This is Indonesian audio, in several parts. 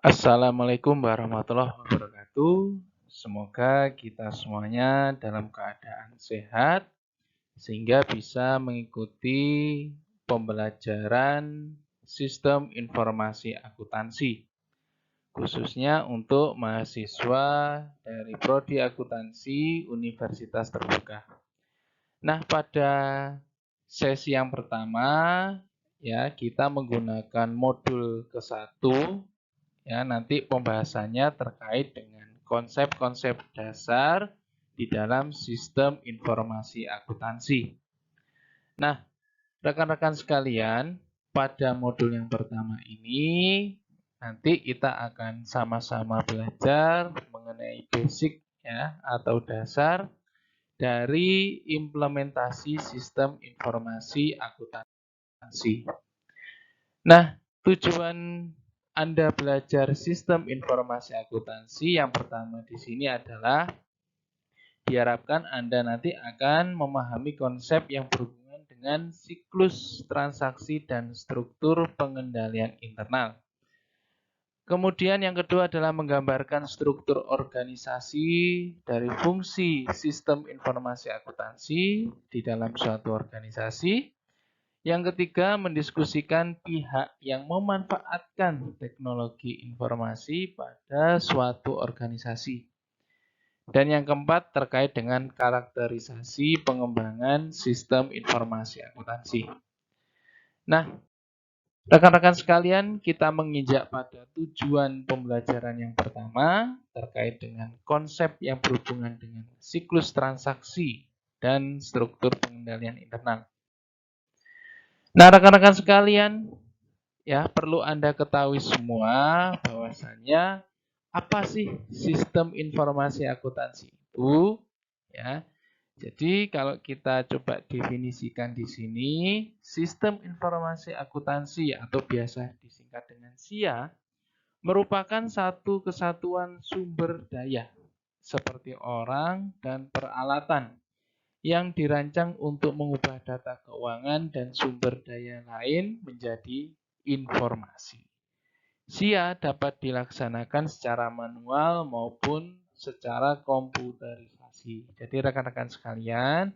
Assalamualaikum warahmatullahi wabarakatuh. Semoga kita semuanya dalam keadaan sehat sehingga bisa mengikuti pembelajaran sistem informasi akuntansi, khususnya untuk mahasiswa dari Prodi Akuntansi Universitas Terbuka. Nah, pada sesi yang pertama ya kita menggunakan modul ke-1. Ya, nanti pembahasannya terkait dengan konsep-konsep dasar di dalam sistem informasi akuntansi. Nah, rekan-rekan sekalian, pada modul yang pertama ini nanti kita akan sama-sama belajar mengenai basic ya atau dasar dari implementasi sistem informasi akuntansi. Nah, tujuan Anda belajar sistem informasi akuntansi yang pertama di sini adalah diharapkan Anda nanti akan memahami konsep yang berhubungan dengan siklus transaksi dan struktur pengendalian internal. Kemudian yang kedua adalah menggambarkan struktur organisasi dari fungsi sistem informasi akuntansi di dalam suatu organisasi. Yang ketiga, mendiskusikan pihak yang memanfaatkan teknologi informasi pada suatu organisasi. Dan yang keempat, terkait dengan karakterisasi pengembangan sistem informasi akuntansi. Nah, rekan-rekan sekalian, kita menginjak pada tujuan pembelajaran yang pertama, terkait dengan konsep yang berhubungan dengan siklus transaksi dan struktur pengendalian internal. Nah, rekan-rekan sekalian, ya perlu Anda ketahui semua bahwasanya apa sih sistem informasi akuntansi itu? Ya. Jadi kalau kita coba definisikan di sini, sistem informasi akuntansi atau biasa disingkat dengan SIA merupakan satu kesatuan sumber daya seperti orang dan peralatan yang dirancang untuk mengubah data keuangan dan sumber daya lain menjadi informasi. SIA dapat dilaksanakan secara manual maupun secara komputerisasi. Jadi rekan-rekan sekalian,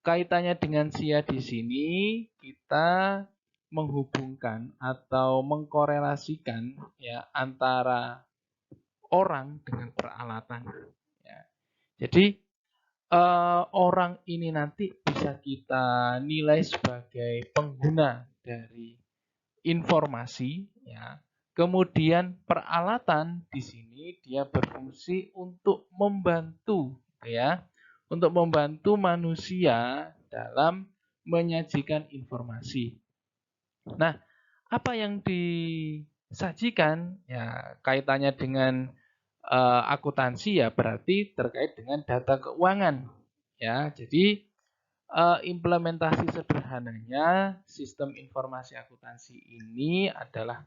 kaitannya dengan SIA di sini kita menghubungkan atau mengkorelasikan ya antara orang dengan peralatan. Ya. Jadi orang ini nanti bisa kita nilai sebagai pengguna dari informasi ya. Kemudian peralatan di sini dia berfungsi untuk membantu ya, untuk membantu manusia dalam menyajikan informasi. Nah, apa yang disajikan ya kaitannya dengan akuntansi ya berarti terkait dengan data keuangan ya. Jadi implementasi sederhananya sistem informasi akuntansi ini adalah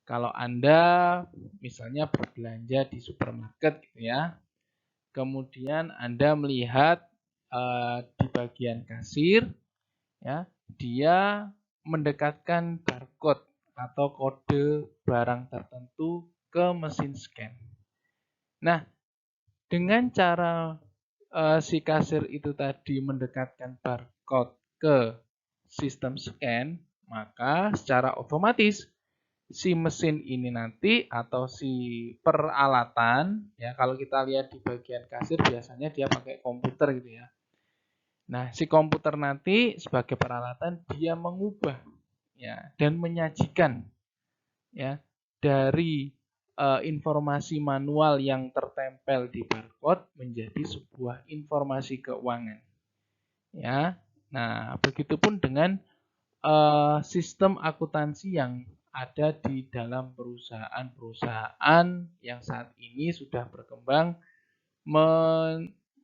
kalau Anda misalnya berbelanja di supermarket gitu ya. Kemudian Anda melihat di bagian kasir ya, dia mendekatkan barcode atau kode barang tertentu ke mesin scan. Nah, dengan cara si kasir itu tadi mendekatkan barcode ke sistem scan, maka secara otomatis si mesin ini nanti atau si peralatan, ya kalau kita lihat di bagian kasir biasanya dia pakai komputer gitu ya. Nah, si komputer nanti sebagai peralatan dia mengubah ya dan menyajikan ya dari informasi manual yang tertempel di barcode menjadi sebuah informasi keuangan. Ya. Nah, begitupun dengan sistem akuntansi yang ada di dalam perusahaan-perusahaan yang saat ini sudah berkembang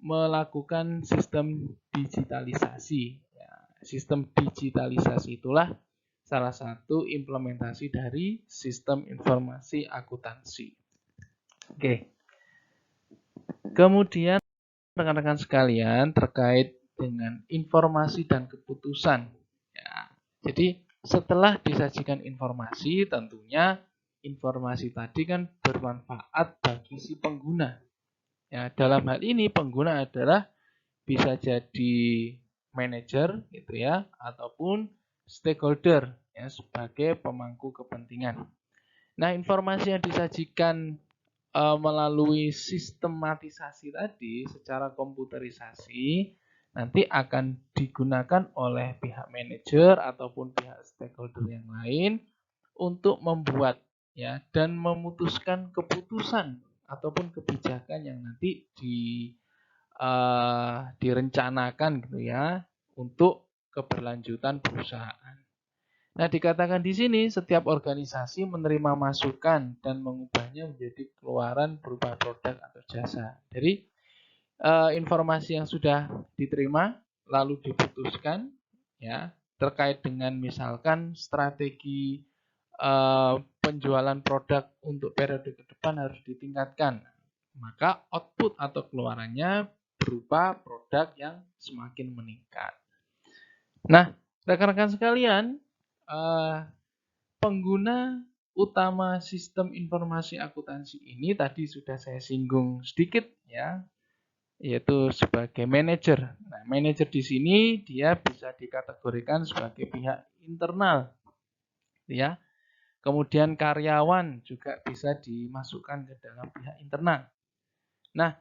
melakukan sistem digitalisasi. Ya, sistem digitalisasi itulah salah satu implementasi dari sistem informasi akuntansi. Oke. Kemudian rekan-rekan sekalian terkait dengan informasi dan keputusan. Ya, jadi setelah disajikan informasi tentunya informasi tadi kan bermanfaat bagi si pengguna. Ya, dalam hal ini pengguna adalah bisa jadi manajer gitu ya, ataupun stakeholder ya sebagai pemangku kepentingan. Nah, informasi yang disajikan melalui sistematisasi tadi secara komputerisasi nanti akan digunakan oleh pihak manajer ataupun pihak stakeholder yang lain untuk membuat ya dan memutuskan keputusan ataupun kebijakan yang nanti direncanakan gitu ya untuk keberlanjutan perusahaan. Nah, dikatakan di sini setiap organisasi menerima masukan dan mengubahnya menjadi keluaran berupa produk atau jasa. Jadi informasi yang sudah diterima lalu diputuskan ya terkait dengan misalkan strategi penjualan produk untuk periode ke depan harus ditingkatkan. Maka output atau keluarannya berupa produk yang semakin meningkat. Nah, rekan-rekan sekalian, pengguna utama sistem informasi akuntansi ini tadi sudah saya singgung sedikit ya, yaitu sebagai manajer. Nah, manajer di sini dia bisa dikategorikan sebagai pihak internal ya. Kemudian karyawan juga bisa dimasukkan ke dalam pihak internal. Nah,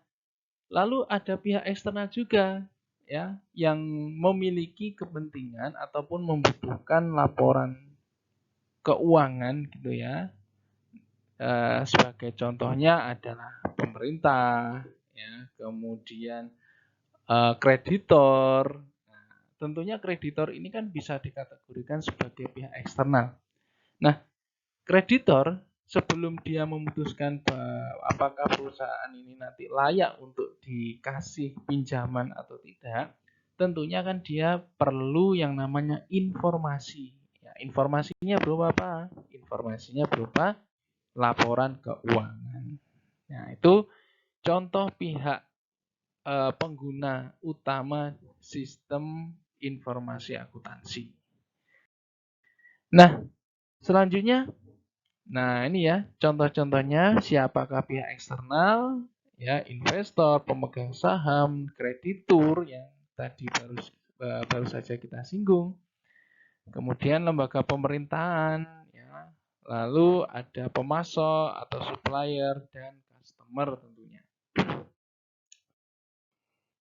lalu ada pihak eksternal juga ya yang memiliki kepentingan ataupun membutuhkan laporan keuangan gitu ya. Sebagai contohnya adalah pemerintah, ya, kemudian kreditor. Nah, tentunya kreditor ini kan bisa dikategorikan sebagai pihak eksternal. Nah, kreditor sebelum dia memutuskan apakah perusahaan ini nanti layak untuk dikasih pinjaman atau tidak, tentunya kan dia perlu yang namanya informasi. Ya, informasinya berupa apa? Informasinya berupa laporan keuangan. Nah, itu contoh pihak pengguna utama sistem informasi akuntansi. Nah, selanjutnya, nah ini ya contoh-contohnya siapakah pihak eksternal, ya investor, pemegang saham, kreditur yang tadi baru saja kita singgung. Kemudian lembaga pemerintahan, ya. Lalu ada pemasok atau supplier dan customer tentunya.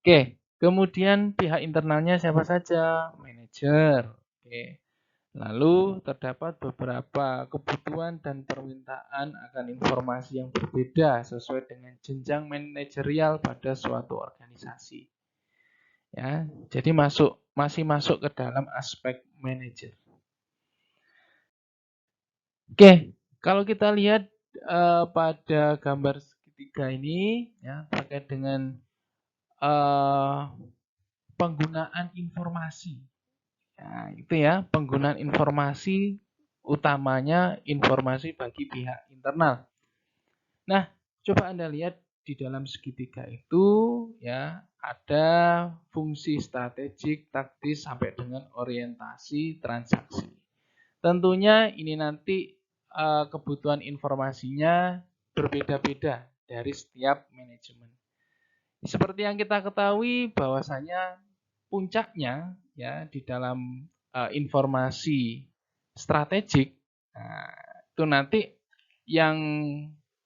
Oke, kemudian pihak internalnya siapa saja? Manajer. Oke. Lalu terdapat beberapa kebutuhan dan permintaan akan informasi yang berbeda sesuai dengan jenjang manajerial pada suatu organisasi. Ya, jadi masih masuk ke dalam aspek manajer. Oke, kalau kita lihat pada gambar segitiga ini ya terkait dengan penggunaan informasi. Nah, itu ya, penggunaan informasi utamanya informasi bagi pihak internal. Nah, coba Anda lihat di dalam segitiga itu ya ada fungsi strategik, taktis sampai dengan orientasi transaksi. Tentunya ini nanti kebutuhan informasinya berbeda-beda dari setiap manajemen. Seperti yang kita ketahui bahwasanya puncaknya ya di dalam informasi strategik itu nanti yang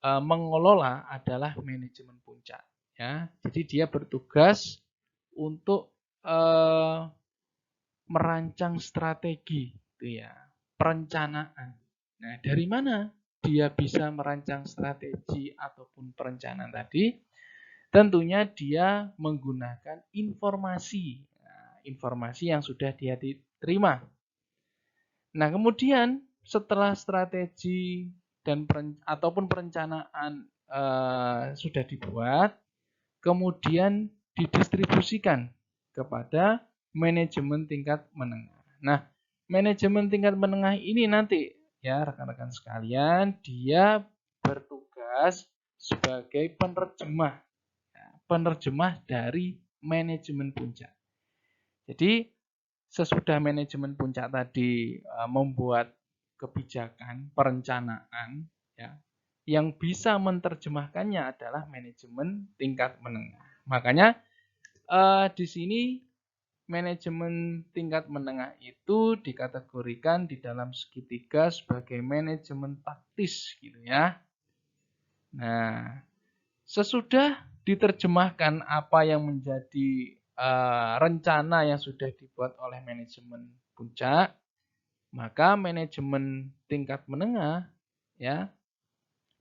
mengelola adalah manajemen puncak ya. Jadi dia bertugas untuk merancang strategi itu ya, perencanaan. Nah, dari mana dia bisa merancang strategi ataupun perencanaan tadi? Tentunya dia menggunakan informasi, informasi yang sudah dia diterima. Nah, kemudian setelah strategi dan ataupun perencanaan sudah dibuat, kemudian didistribusikan kepada manajemen tingkat menengah. Nah, manajemen tingkat menengah ini nanti ya rekan-rekan sekalian, dia bertugas sebagai penerjemah dari manajemen puncak. Jadi sesudah manajemen puncak tadi membuat kebijakan perencanaan ya. Yang bisa menerjemahkannya adalah manajemen tingkat menengah. Makanya di sini manajemen tingkat menengah itu dikategorikan di dalam segitiga sebagai manajemen taktis gitu ya. Nah, sesudah diterjemahkan apa yang menjadi rencana yang sudah dibuat oleh manajemen puncak, maka manajemen tingkat menengah ya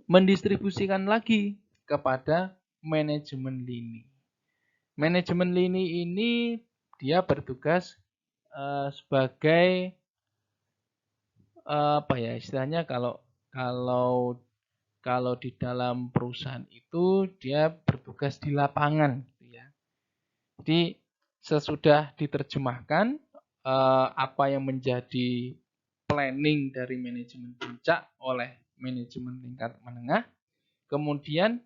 mendistribusikan lagi kepada manajemen lini. Manajemen lini ini dia bertugas sebagai apa ya istilahnya kalau kalau di dalam perusahaan itu dia bertugas di lapangan gitu ya. Jadi sesudah diterjemahkan apa yang menjadi planning dari manajemen puncak oleh manajemen tingkat menengah, kemudian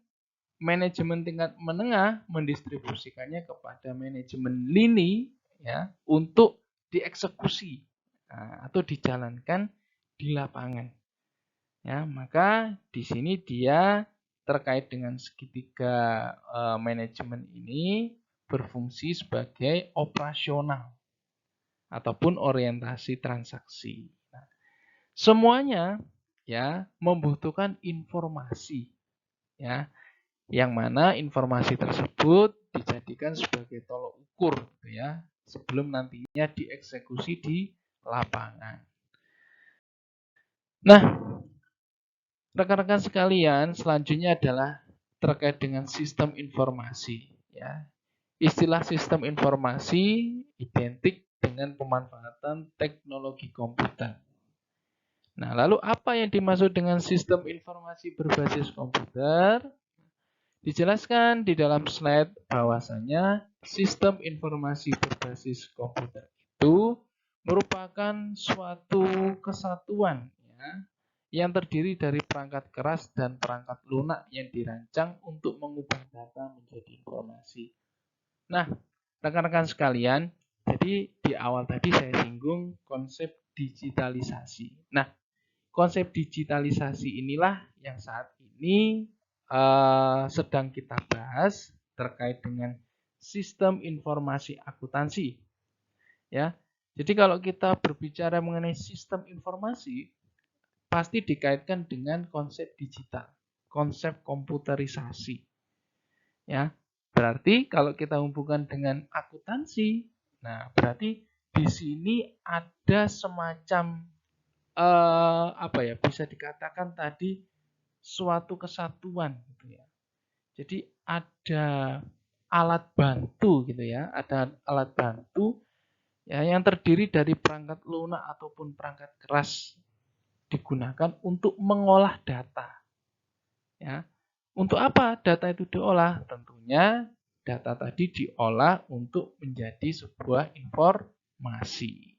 manajemen tingkat menengah mendistribusikannya kepada manajemen lini ya untuk dieksekusi atau dijalankan di lapangan. Ya, maka di sini dia terkait dengan segitiga manajemen ini berfungsi sebagai operasional ataupun orientasi transaksi. Nah, semuanya ya membutuhkan informasi ya, yang mana informasi tersebut dijadikan sebagai tolok ukur gitu ya, sebelum nantinya dieksekusi di lapangan. Nah, rekan-rekan sekalian, selanjutnya adalah terkait dengan sistem informasi. Ya. Istilah sistem informasi identik dengan pemanfaatan teknologi komputer. Nah, lalu apa yang dimaksud dengan sistem informasi berbasis komputer? Dijelaskan di dalam slide bahwasanya sistem informasi berbasis komputer itu merupakan suatu kesatuan ya, yang terdiri dari perangkat keras dan perangkat lunak yang dirancang untuk mengubah data menjadi informasi. Nah, rekan-rekan sekalian, jadi di awal tadi saya singgung konsep digitalisasi. Nah, konsep digitalisasi inilah yang saat ini sedang kita bahas terkait dengan sistem informasi akuntansi. Ya, jadi kalau kita berbicara mengenai sistem informasi, pasti dikaitkan dengan konsep digital, konsep komputerisasi. Ya, berarti kalau kita hubungkan dengan akuntansi, nah berarti di sini ada semacam apa ya bisa dikatakan tadi suatu kesatuan gitu ya. Jadi ada alat bantu gitu ya, ada alat bantu ya yang terdiri dari perangkat lunak ataupun perangkat keras digunakan untuk mengolah data. Ya. Untuk apa data itu diolah? Tentunya data tadi diolah untuk menjadi sebuah informasi.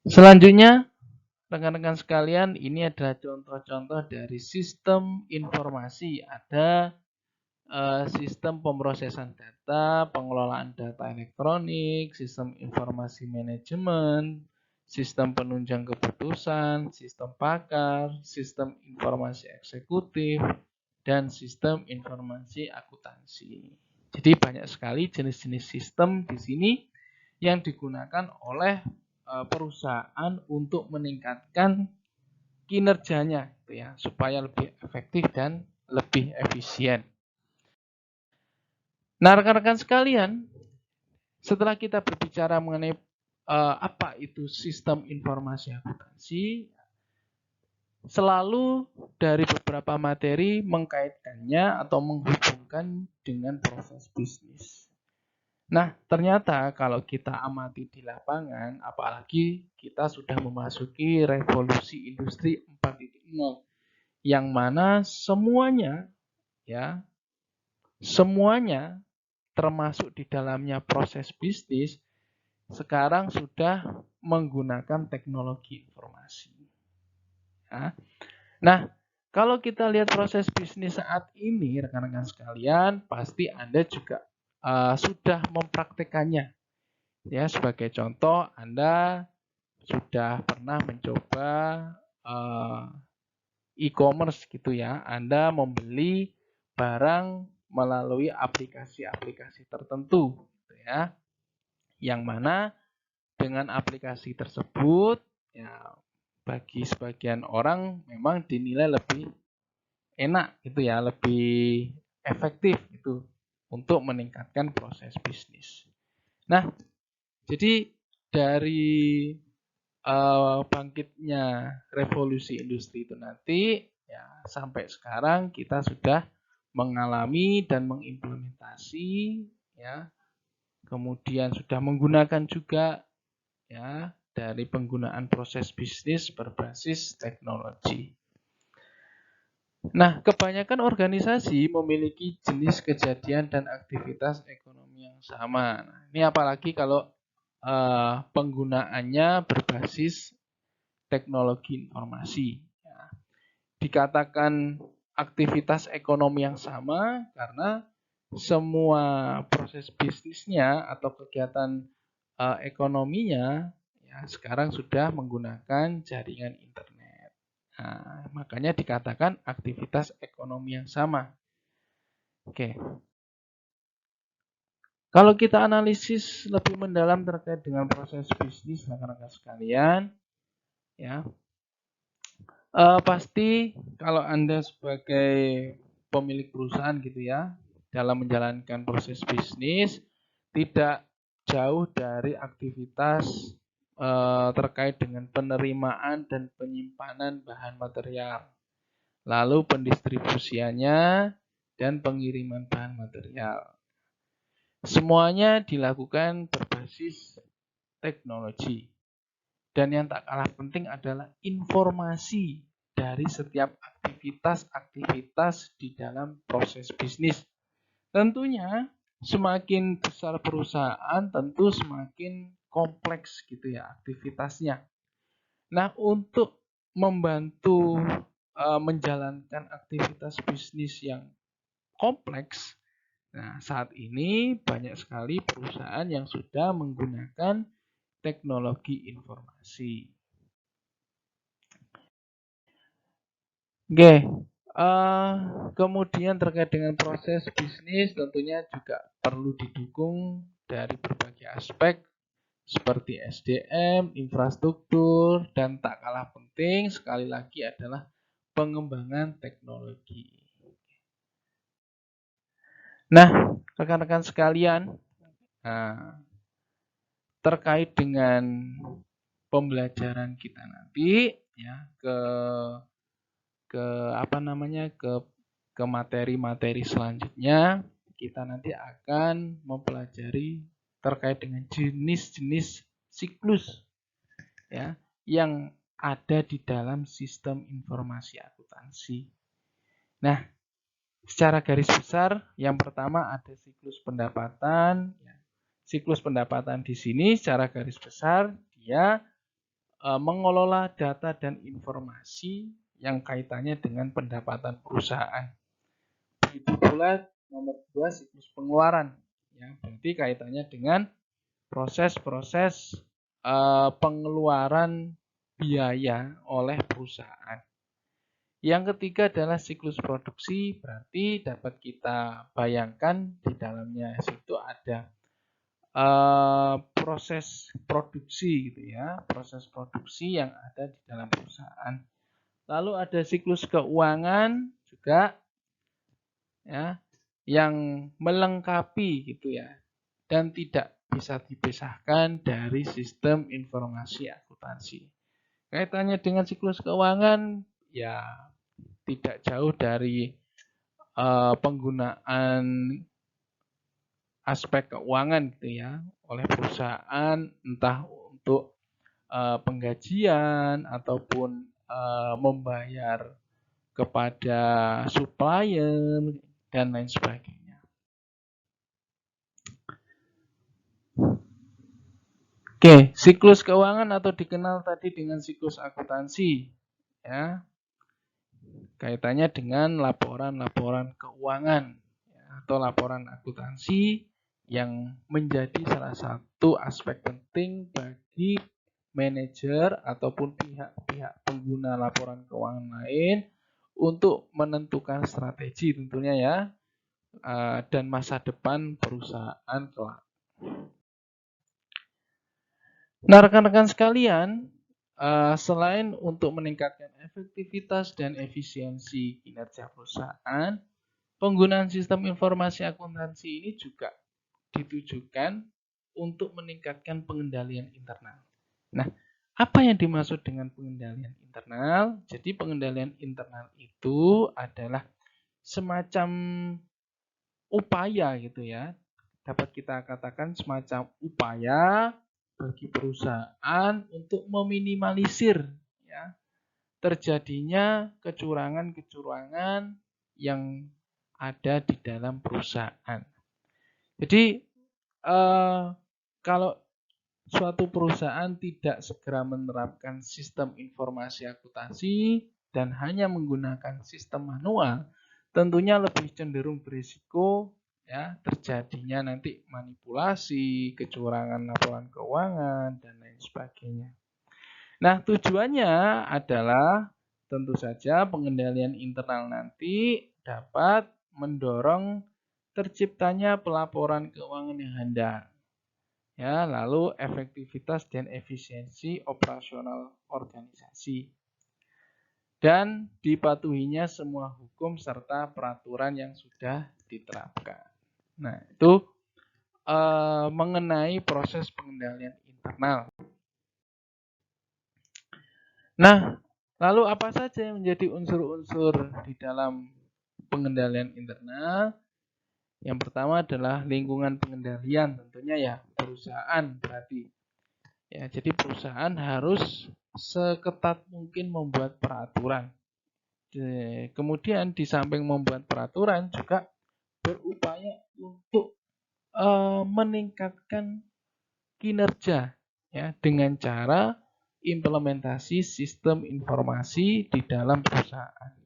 Selanjutnya, rekan-rekan sekalian, ini adalah contoh-contoh dari sistem informasi. Ada sistem pemrosesan data, pengelolaan data elektronik, sistem informasi manajemen, sistem penunjang keputusan, sistem pakar, sistem informasi eksekutif, dan sistem informasi akuntansi. Jadi banyak sekali jenis-jenis sistem di sini yang digunakan oleh perusahaan untuk meningkatkan kinerjanya gitu ya, supaya lebih efektif dan lebih efisien. Nah, rekan-rekan sekalian, setelah kita berbicara mengenai apa itu sistem informasi akuntansi, selalu dari beberapa materi mengkaitkannya atau menghubungkan dengan proses bisnis. Nah, ternyata kalau kita amati di lapangan, apalagi kita sudah memasuki revolusi industri 4.0, yang mana semuanya ya, semuanya termasuk di dalamnya proses bisnis sekarang sudah menggunakan teknologi informasi. Ya. Nah, kalau kita lihat proses bisnis saat ini, rekan-rekan sekalian, pasti Anda juga sudah mempraktekannya. Ya, sebagai contoh, Anda sudah pernah mencoba e-commerce gitu ya. Anda membeli barang melalui aplikasi-aplikasi tertentu gitu ya. Yang mana dengan aplikasi tersebut ya bagi sebagian orang memang dinilai lebih enak gitu ya, lebih efektif gitu untuk meningkatkan proses bisnis. Nah, jadi dari bangkitnya revolusi industri itu nanti ya sampai sekarang kita sudah mengalami dan mengimplementasi ya, kemudian sudah menggunakan juga ya dari penggunaan proses bisnis berbasis teknologi. Nah, kebanyakan organisasi memiliki jenis kejadian dan aktivitas ekonomi yang sama. Nah, ini apalagi kalau penggunaannya berbasis teknologi informasi. Ya, dikatakan aktivitas ekonomi yang sama karena semua proses bisnisnya atau kegiatan ekonominya ya sekarang sudah menggunakan jaringan internet. Nah, makanya dikatakan aktivitas ekonomi yang sama. Oke. Kalau kita analisis lebih mendalam terkait dengan proses bisnis rekan-rekan sekalian, ya, pasti kalau Anda sebagai pemilik perusahaan gitu ya, dalam menjalankan proses bisnis tidak jauh dari aktivitas terkait dengan penerimaan dan penyimpanan bahan material, lalu pendistribusiannya dan pengiriman bahan material. Semuanya dilakukan berbasis teknologi. Dan yang tak kalah penting adalah informasi dari setiap aktivitas-aktivitas di dalam proses bisnis. Tentunya semakin besar perusahaan tentu semakin kompleks gitu ya aktivitasnya. Nah, untuk membantu menjalankan aktivitas bisnis yang kompleks, nah saat ini banyak sekali perusahaan yang sudah menggunakan teknologi informasi. Oke, kemudian terkait dengan proses bisnis tentunya juga perlu didukung dari berbagai aspek seperti SDM, infrastruktur, dan tak kalah penting sekali lagi adalah pengembangan teknologi. Nah, rekan-rekan sekalian, terkait dengan pembelajaran kita nanti ya ke apa namanya ke materi-materi selanjutnya kita nanti akan mempelajari terkait dengan jenis-jenis siklus ya yang ada di dalam sistem informasi akuntansi. Nah, secara garis besar yang pertama ada siklus pendapatan. Siklus pendapatan di sini secara garis besar dia mengelola data dan informasi yang kaitannya dengan pendapatan perusahaan. Begitu pula nomor 2 siklus pengeluaran. Ya, berarti kaitannya dengan proses-proses pengeluaran biaya oleh perusahaan. Yang ketiga adalah siklus produksi, berarti dapat kita bayangkan di dalamnya situ ada proses produksi gitu ya, proses produksi yang ada di dalam perusahaan. Lalu ada siklus keuangan juga ya yang melengkapi gitu ya dan tidak bisa dipisahkan dari sistem informasi akuntansi. Kaitannya dengan siklus keuangan ya tidak jauh dari penggunaan aspek keuangan gitu ya oleh perusahaan entah untuk penggajian ataupun membayar kepada supplier dan lain sebagainya. Oke, siklus keuangan atau dikenal tadi dengan siklus akuntansi ya. Kaitannya dengan laporan-laporan keuangan ya, atau laporan akuntansi yang menjadi salah satu aspek penting bagi manajer ataupun pihak-pihak pengguna laporan keuangan lain untuk menentukan strategi tentunya ya, dan masa depan perusahaan kelak. Nah, rekan-rekan sekalian, selain untuk meningkatkan efektivitas dan efisiensi kinerja perusahaan, penggunaan sistem informasi akuntansi ini juga ditujukan untuk meningkatkan pengendalian internal. Nah, apa yang dimaksud dengan pengendalian internal? Jadi pengendalian internal itu adalah semacam upaya gitu ya. Dapat kita katakan semacam upaya bagi perusahaan untuk meminimalisir ya terjadinya kecurangan-kecurangan yang ada di dalam perusahaan. Jadi kalau suatu perusahaan tidak segera menerapkan sistem informasi akuntansi dan hanya menggunakan sistem manual, tentunya lebih cenderung berisiko ya terjadinya nanti manipulasi, kecurangan laporan keuangan dan lain sebagainya. Nah, tujuannya adalah tentu saja pengendalian internal nanti dapat mendorong terciptanya pelaporan keuangan yang handal. Ya, lalu efektivitas dan efisiensi operasional organisasi. Dan dipatuhinya semua hukum serta peraturan yang sudah diterapkan. Nah, itu mengenai proses pengendalian internal. Nah, lalu apa saja yang menjadi unsur-unsur di dalam pengendalian internal? Yang pertama adalah lingkungan pengendalian, tentunya ya perusahaan berarti. Ya, jadi perusahaan harus seketat mungkin membuat peraturan. Kemudian di samping membuat peraturan juga berupaya untuk meningkatkan kinerja ya dengan cara implementasi sistem informasi di dalam perusahaan.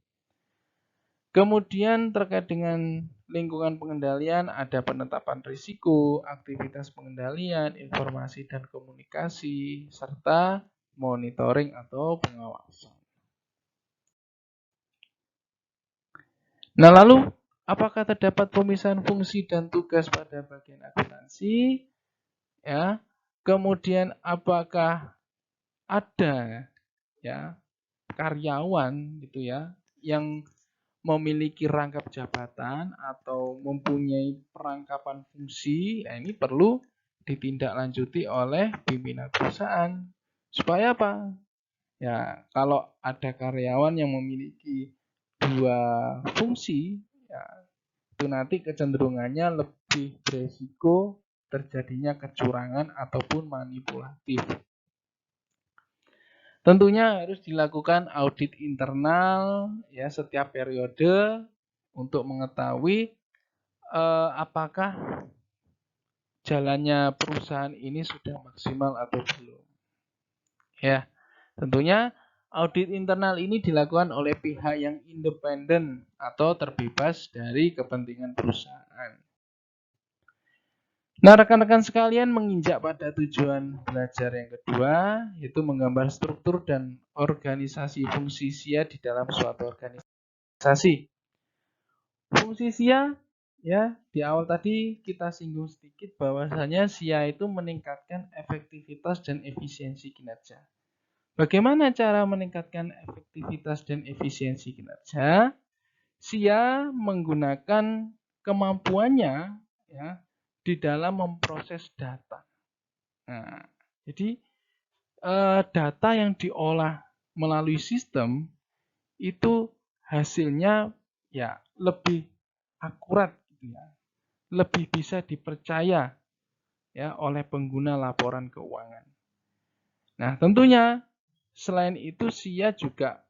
Kemudian terkait dengan lingkungan pengendalian ada penetapan risiko, aktivitas pengendalian, informasi dan komunikasi, serta monitoring atau pengawasan. Nah, lalu apakah terdapat pemisahan fungsi dan tugas pada bagian akuntansi? Ya. Kemudian apakah ada ya karyawan gitu ya yang memiliki rangkap jabatan atau mempunyai perangkapan fungsi, ya ini perlu ditindaklanjuti oleh pimpinan perusahaan. Supaya apa? Ya, kalau ada karyawan yang memiliki dua fungsi, ya, itu nanti kecenderungannya lebih beresiko terjadinya kecurangan ataupun manipulatif. Tentunya harus dilakukan audit internal ya setiap periode untuk mengetahui apakah jalannya perusahaan ini sudah maksimal atau belum. Ya, tentunya audit internal ini dilakukan oleh pihak yang independen atau terbebas dari kepentingan perusahaan. Nah, rekan-rekan sekalian menginjak pada tujuan belajar yang kedua, yaitu menggambar struktur dan organisasi fungsi SIA di dalam suatu organisasi. Fungsi SIA, ya, di awal tadi kita singgung sedikit bahwasanya SIA itu meningkatkan efektivitas dan efisiensi kinerja. Bagaimana cara meningkatkan efektivitas dan efisiensi kinerja? SIA menggunakan kemampuannya, ya, di dalam memproses data. Nah, jadi data yang diolah melalui sistem itu hasilnya ya lebih akurat gitu ya. Lebih bisa dipercaya ya oleh pengguna laporan keuangan. Nah, tentunya selain itu SIA juga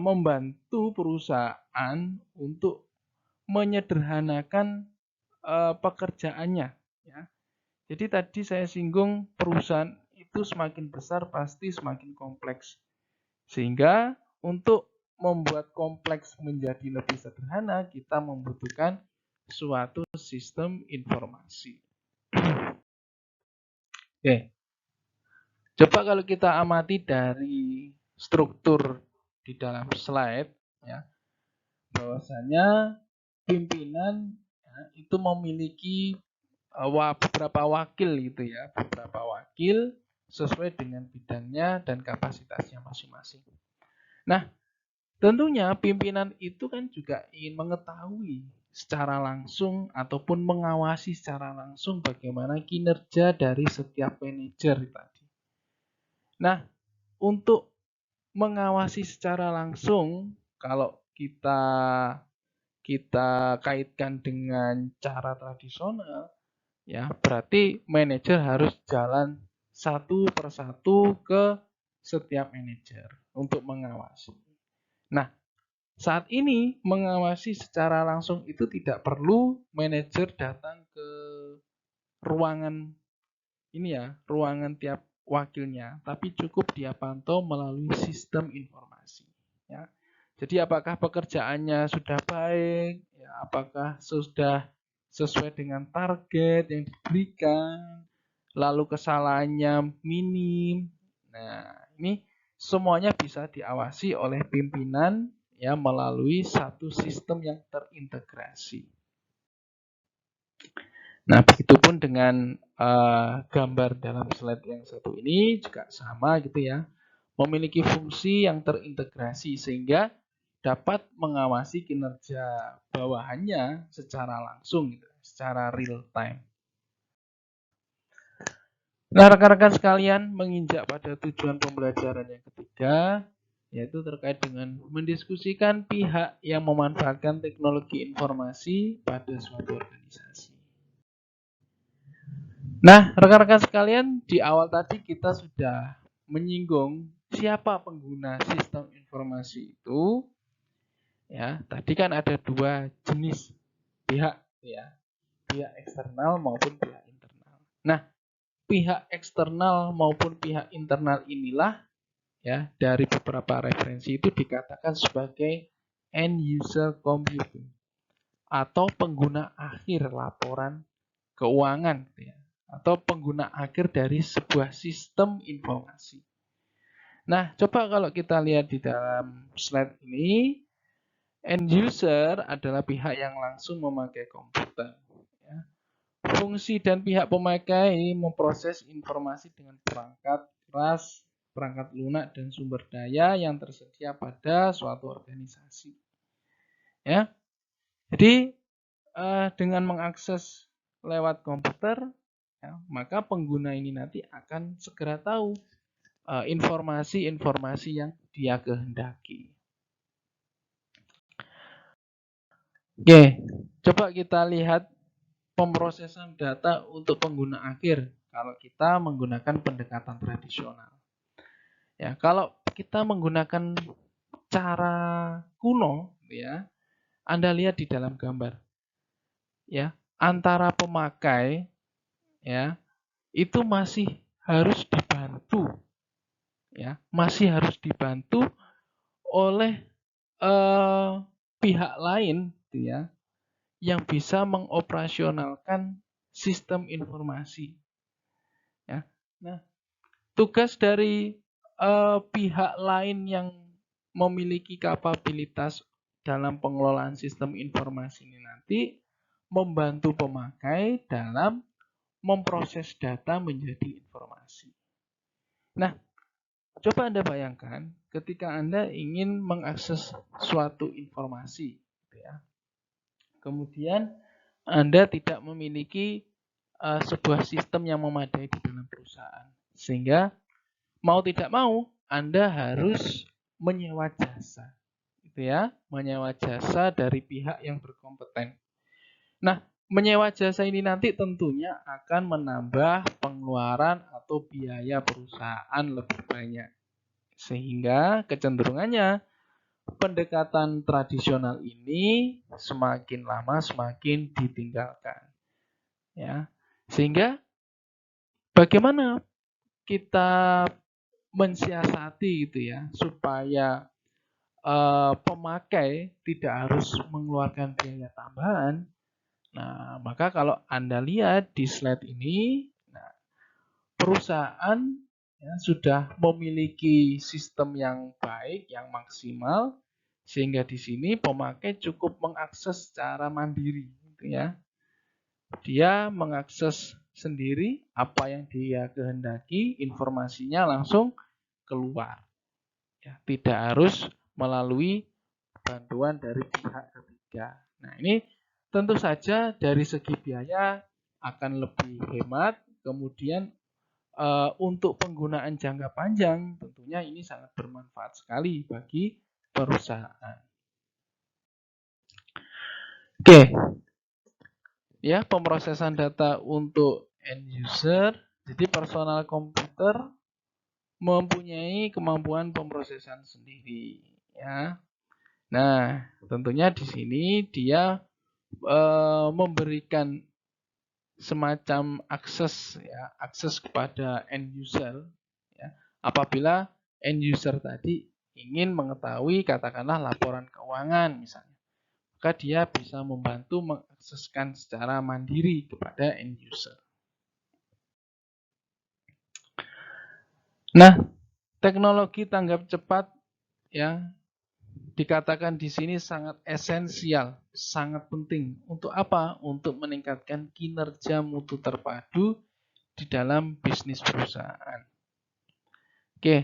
membantu perusahaan untuk menyederhanakan pekerjaannya ya. Jadi tadi saya singgung perusahaan itu semakin besar pasti semakin kompleks. Sehingga untuk membuat kompleks menjadi lebih sederhana kita membutuhkan suatu sistem informasi. Oke. Coba kalau kita amati dari struktur di dalam slide, ya, bahwasanya pimpinan ya, itu memiliki beberapa wakil gitu ya, beberapa wakil sesuai dengan bidangnya dan kapasitasnya masing-masing. Nah, tentunya pimpinan itu kan juga ingin mengetahui secara langsung ataupun mengawasi secara langsung bagaimana kinerja dari setiap manajer tadi. Nah, untuk mengawasi secara langsung, kalau kita kaitkan dengan cara tradisional, ya berarti manajer harus jalan satu persatu ke setiap manajer untuk mengawasi. Nah, saat ini mengawasi secara langsung itu tidak perlu manajer datang ke ruangan ini ya, ruangan tiap wakilnya, tapi cukup dia pantau melalui sistem informasi. Ya. Jadi apakah pekerjaannya sudah baik, ya, apakah sudah sesuai dengan target yang diberikan, lalu kesalahannya minim. Nah, ini semuanya bisa diawasi oleh pimpinan ya melalui satu sistem yang terintegrasi. Nah, begitupun dengan gambar dalam slide yang satu ini juga sama gitu ya. Memiliki fungsi yang terintegrasi sehingga dapat mengawasi kinerja bawahannya secara langsung gitu, secara real time. Nah, rekan-rekan sekalian, menginjak pada tujuan pembelajaran yang ketiga, yaitu terkait dengan mendiskusikan pihak yang memanfaatkan teknologi informasi pada suatu organisasi. Nah, rekan-rekan sekalian, di awal tadi kita sudah menyinggung siapa pengguna sistem informasi itu. Ya, tadi kan ada dua jenis pihak, ya, pihak eksternal maupun pihak internal. Nah, pihak eksternal maupun pihak internal inilah ya dari beberapa referensi itu dikatakan sebagai end user computing atau pengguna akhir laporan keuangan, ya, atau pengguna akhir dari sebuah sistem informasi. Nah, coba kalau kita lihat di dalam slide ini, end user adalah pihak yang langsung memakai komputer. Ya. Fungsi dan pihak pemakai memproses informasi dengan perangkat keras, perangkat lunak, dan sumber daya yang tersedia pada suatu organisasi. Ya, jadi dengan mengakses lewat komputer, ya, maka pengguna ini nanti akan segera tahu informasi-informasi yang dia kehendaki. Oke, coba kita lihat pemrosesan data untuk pengguna akhir kalau kita menggunakan pendekatan tradisional. Ya, kalau kita menggunakan cara kuno, ya, Anda lihat di dalam gambar, ya, antara pemakai, ya, itu masih harus dibantu, ya, masih harus dibantu oleh pihak lain, ya, yang bisa mengoperasionalkan sistem informasi. Ya. Nah, tugas dari pihak lain yang memiliki kapabilitas dalam pengelolaan sistem informasi ini nanti membantu pemakai dalam memproses data menjadi informasi. Nah, coba Anda bayangkan ketika Anda ingin mengakses suatu informasi, ya. Kemudian Anda tidak memiliki sebuah sistem yang memadai di dalam perusahaan. Sehingga mau tidak mau Anda harus menyewa jasa. Gitu ya, menyewa jasa dari pihak yang berkompeten. Nah, menyewa jasa ini nanti tentunya akan menambah pengeluaran atau biaya perusahaan lebih banyak. Sehingga kecenderungannya pendekatan tradisional ini semakin lama semakin ditinggalkan. Ya. Sehingga bagaimana kita mensiasati gitu ya supaya pemakai tidak harus mengeluarkan biaya tambahan. Nah, maka kalau Anda lihat di slide ini, nah, perusahaan ya, sudah memiliki sistem yang baik, yang maksimal, sehingga di sini pemakai cukup mengakses secara mandiri, gitu ya. Dia mengakses sendiri apa yang dia kehendaki, informasinya langsung keluar. Ya, tidak harus melalui bantuan dari pihak ketiga. Nah, ini tentu saja dari segi biaya akan lebih hemat, kemudian untuk penggunaan jangka panjang tentunya ini sangat bermanfaat sekali bagi perusahaan. Oke, ya, pemrosesan data untuk end user. Jadi personal komputer mempunyai kemampuan pemrosesan sendiri, ya. Nah, tentunya di sini dia memberikan semacam akses, ya, akses kepada end user, ya. Apabila end user tadi ingin mengetahui katakanlah laporan keuangan misalnya, maka dia bisa membantu mengakseskan secara mandiri kepada end user. Nah, teknologi tanggap cepat, ya, dikatakan di sini sangat esensial, sangat penting. Untuk apa? Untuk meningkatkan kinerja mutu terpadu di dalam bisnis perusahaan. Oke,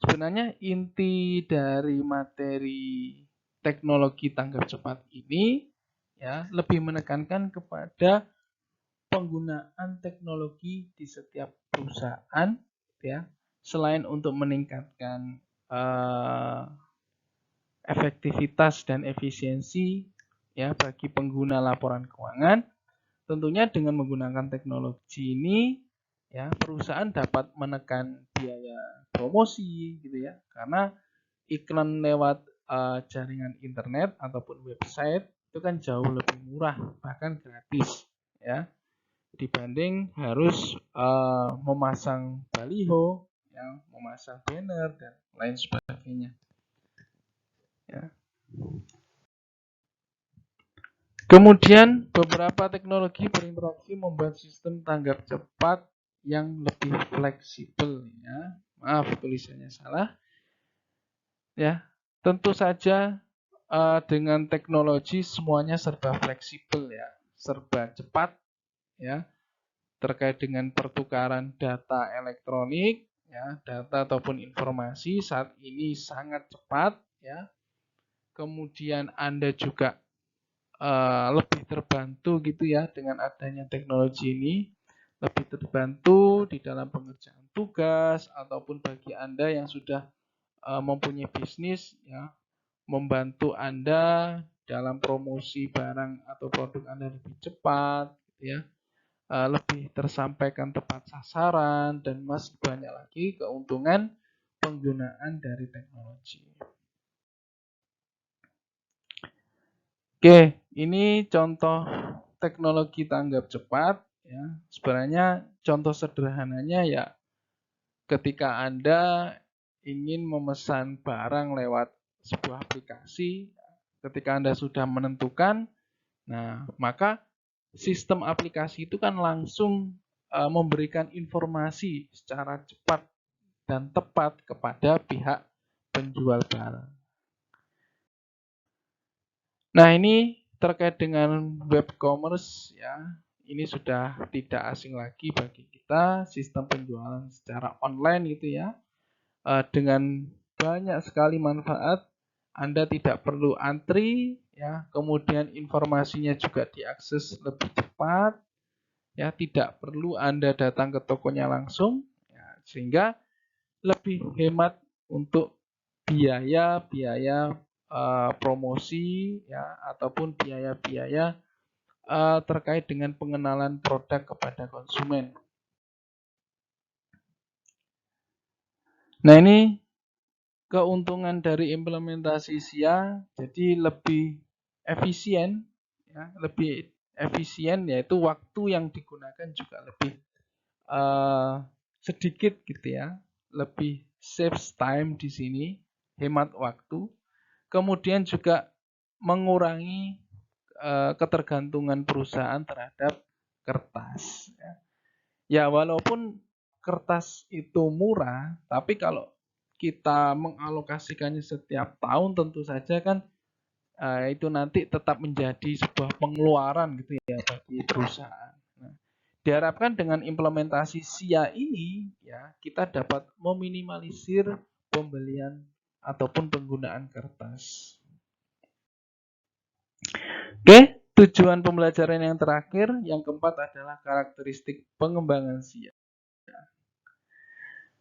sebenarnya inti dari materi teknologi tanggap cepat ini, ya, lebih menekankan kepada penggunaan teknologi di setiap perusahaan, ya, selain untuk meningkatkan efektivitas dan efisiensi, ya, bagi pengguna laporan keuangan. Tentunya dengan menggunakan teknologi ini, ya, perusahaan dapat menekan biaya promosi, gitu ya, karena iklan lewat jaringan internet ataupun website itu kan jauh lebih murah, bahkan gratis, ya, dibanding harus memasang baliho, ya, memasang banner dan lain sebagainya, ya. Kemudian beberapa teknologi berinteraksi membuat sistem tanggap cepat yang lebih fleksibel, ya. Maaf tulisannya salah. Ya, tentu saja dengan teknologi semuanya serba fleksibel, ya, serba cepat, ya, terkait dengan pertukaran data elektronik, ya, data ataupun informasi saat ini sangat cepat, ya. Kemudian Anda juga lebih terbantu, gitu ya, dengan adanya teknologi ini, lebih terbantu di dalam pengerjaan tugas ataupun bagi Anda yang sudah mempunyai bisnis, ya, membantu Anda dalam promosi barang atau produk Anda lebih cepat, gitu ya, lebih tersampaikan tepat sasaran, dan masih banyak lagi keuntungan penggunaan dari teknologi. Oke, ini contoh teknologi tanggap cepat, ya. Sebenarnya contoh sederhananya, ya, ketika Anda ingin memesan barang lewat sebuah aplikasi, ketika Anda sudah menentukan, nah, maka sistem aplikasi itu kan langsung memberikan informasi secara cepat dan tepat kepada pihak penjual barang. Nah, ini terkait dengan web commerce, ya. Ini sudah tidak asing lagi bagi kita, sistem penjualan secara online, gitu ya. Dengan banyak sekali manfaat, Anda tidak perlu antri, ya. Kemudian informasinya juga diakses lebih cepat, ya, tidak perlu Anda datang ke tokonya langsung, ya, sehingga lebih hemat untuk biaya-biaya promosi, ya, ataupun biaya-biaya terkait dengan pengenalan produk kepada konsumen. Nah, ini keuntungan dari implementasi SIA, jadi lebih efisien, ya, lebih efisien, yaitu waktu yang digunakan juga lebih sedikit, gitu ya, lebih saves time di sini, hemat waktu. Kemudian juga mengurangi ketergantungan perusahaan terhadap kertas. Ya, walaupun kertas itu murah, tapi kalau kita mengalokasikannya setiap tahun tentu saja kan itu nanti tetap menjadi sebuah pengeluaran gitu ya bagi perusahaan. Nah, diharapkan dengan implementasi SIA ini ya kita dapat meminimalisir pembelian ataupun penggunaan kertas. Oke, tujuan pembelajaran yang terakhir, yang keempat adalah karakteristik pengembangan SIA.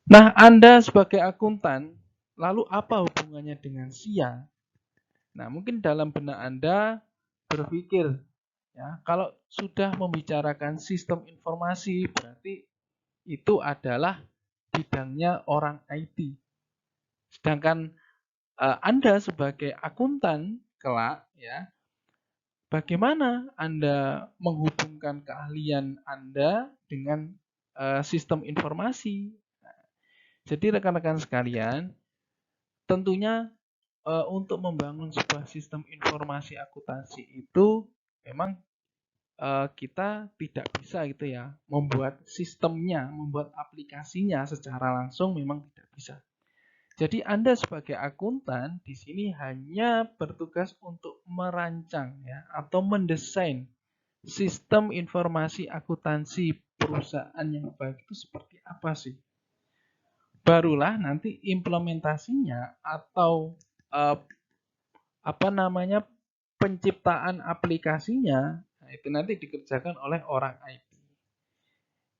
Nah, Anda sebagai akuntan, lalu apa hubungannya dengan SIA? Nah, mungkin dalam benak Anda berpikir, ya, kalau sudah membicarakan sistem informasi, berarti itu adalah bidangnya orang IT. Sedangkan Anda sebagai akuntan kelak, ya, bagaimana Anda menghubungkan keahlian Anda dengan sistem informasi? Jadi rekan-rekan sekalian, tentunya untuk membangun sebuah sistem informasi akuntansi itu memang kita tidak bisa gitu ya membuat sistemnya, membuat aplikasinya secara langsung memang tidak bisa. Jadi Anda sebagai akuntan di sini hanya bertugas untuk merancang ya atau mendesain sistem informasi akuntansi perusahaan yang baik itu seperti apa sih? Barulah nanti implementasinya atau penciptaan aplikasinya, nah itu nanti dikerjakan oleh orang IT.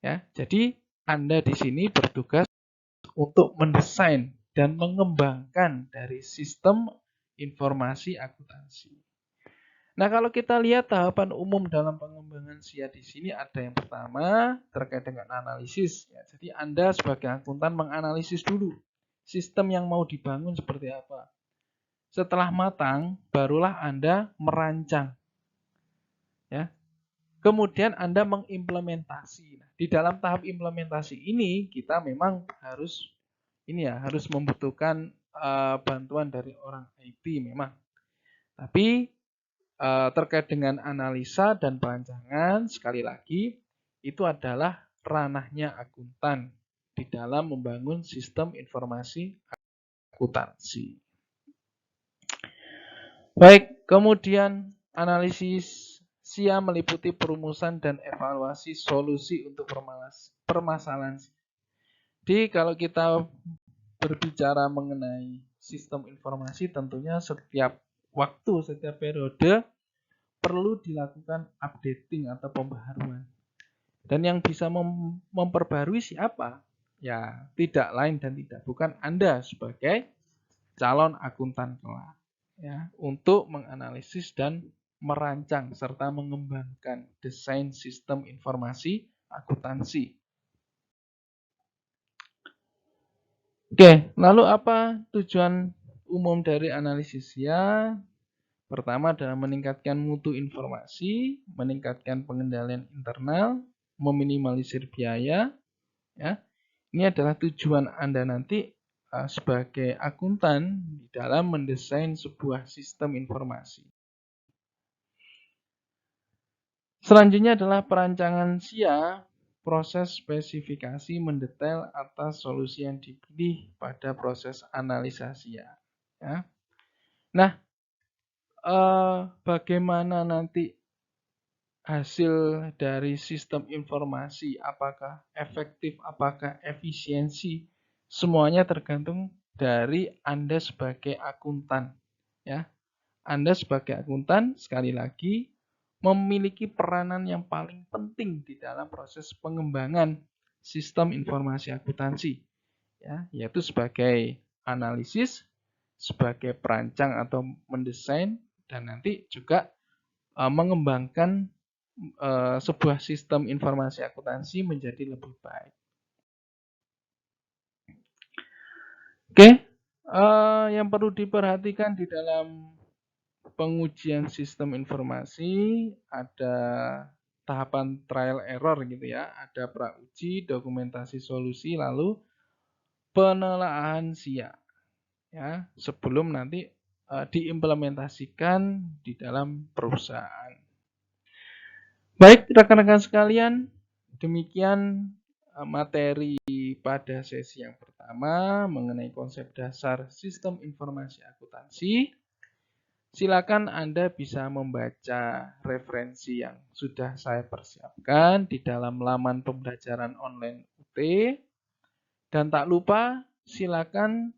Ya, jadi Anda di sini bertugas untuk mendesain dan mengembangkan dari sistem informasi akuntansi. Nah, kalau kita lihat tahapan umum dalam pengembangan SIA di sini ada yang pertama terkait dengan analisis. Ya, jadi Anda sebagai akuntan menganalisis dulu sistem yang mau dibangun seperti apa. Setelah matang, barulah Anda merancang. Ya. Kemudian Anda mengimplementasi. Nah, di dalam tahap implementasi ini kita memang harus membutuhkan bantuan dari orang IT memang. Tapi terkait dengan analisa dan perancangan, sekali lagi itu adalah ranahnya akuntan di dalam membangun sistem informasi akuntansi. Baik, kemudian analisis SIA meliputi perumusan dan evaluasi solusi untuk permasalahan. Jadi kalau kita berbicara mengenai sistem informasi, tentunya setiap waktu, setiap periode perlu dilakukan updating atau pembaharuan. Dan yang bisa memperbarui siapa? Ya, tidak lain dan tidak bukan Anda sebagai calon akuntan kelak. Ya, untuk menganalisis dan merancang serta mengembangkan desain sistem informasi akuntansi. Oke, lalu apa tujuan umum dari analisis SIA? Pertama adalah meningkatkan mutu informasi, meningkatkan pengendalian internal, meminimalisir biaya. Ya, ini adalah tujuan Anda nanti sebagai akuntan di dalam mendesain sebuah sistem informasi. Selanjutnya adalah perancangan SIA, proses spesifikasi mendetail atas solusi yang dipilih pada proses analisa SIA. Ya. Nah, bagaimana nanti hasil dari sistem informasi, apakah efektif, apakah efisiensi, semuanya tergantung dari Anda sebagai akuntan. Ya, Anda sebagai akuntan sekali lagi memiliki peranan yang paling penting di dalam proses pengembangan sistem informasi akuntansi, ya, yaitu sebagai analisis, sebagai perancang atau mendesain, dan nanti juga mengembangkan sebuah sistem informasi akuntansi menjadi lebih baik. Oke, yang perlu diperhatikan di dalam pengujian sistem informasi ada tahapan trial error gitu ya, ada prauji, dokumentasi solusi, lalu penelaahan SIA ya sebelum nanti diimplementasikan di dalam perusahaan. Baik rekan-rekan sekalian, demikian materi pada sesi yang pertama mengenai konsep dasar sistem informasi akuntansi. Silakan Anda bisa membaca referensi yang sudah saya persiapkan di dalam laman pembelajaran online UT. Dan tak lupa, silakan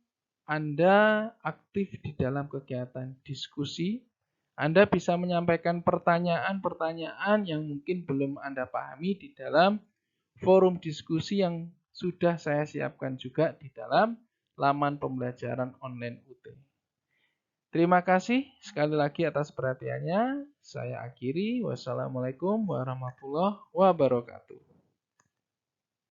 Anda aktif di dalam kegiatan diskusi. Anda bisa menyampaikan pertanyaan-pertanyaan yang mungkin belum Anda pahami di dalam forum diskusi yang sudah saya siapkan juga di dalam laman pembelajaran online UT. Terima kasih sekali lagi atas perhatiannya. Saya akhiri. Wassalamualaikum warahmatullahi wabarakatuh.